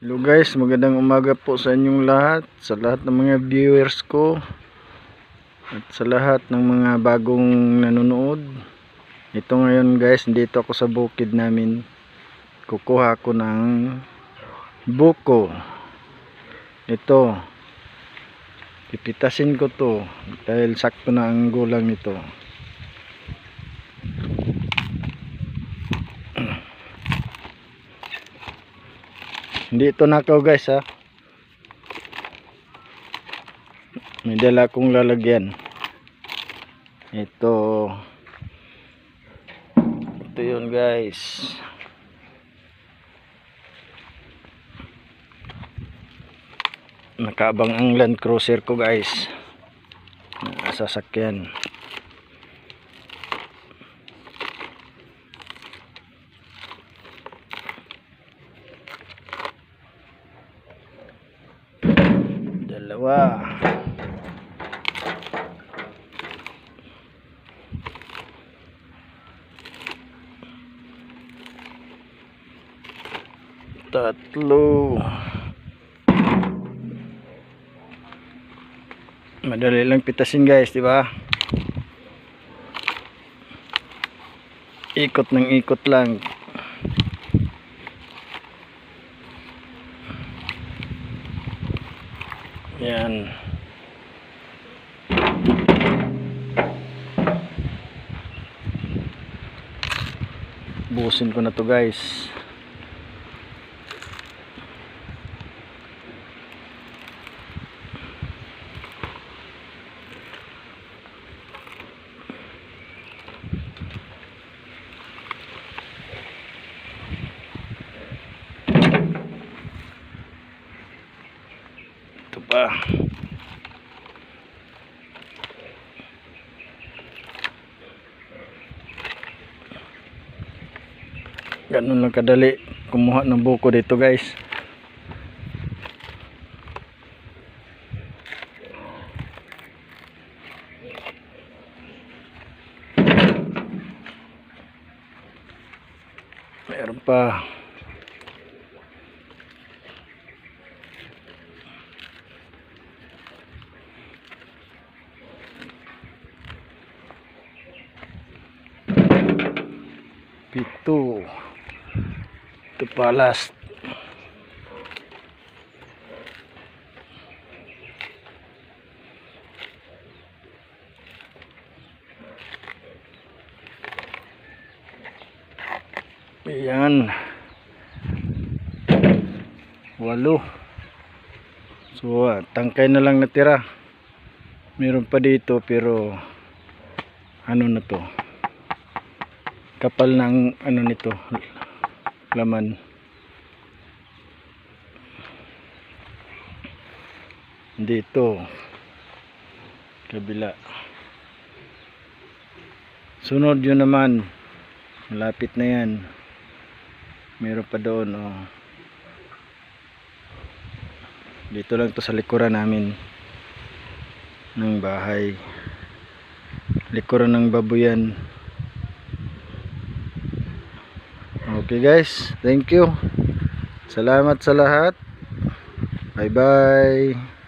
Hello guys, magandang umaga po sa inyong lahat, sa lahat ng mga viewers ko at sa lahat ng mga bagong nanonood. Ito ngayon guys, dito ako sa bukid namin. Kukuha ko ng buko. Ito, pipitasin ko to dahil sakto na ang gulang nito. Hindi ito nakaw guys ha. May dala akong lalagyan. Ito yun guys. Nakaabang ang Land Cruiser ko guys. Sasakyan. Dalawa. Tatlo. Madali lang pitasin guys, di ba? Ikot ng ikot lang. Yan. Busin ko na to guys. Ito pa. Ganun lang kadali kumuha ng buko dito guys. Meron pa. Pito. Ito pa last. Ayan. 8. So tangkay na lang natira. Meron pa dito pero ano na to, kapal ng ano nito, laman. Dito kabila. Sunod yun naman, malapit na yan. Meron pa doon oh. Dito lang to sa likuran namin ng bahay, likuran ng babuyan. Okay guys, thank you. Salamat sa lahat. Bye bye.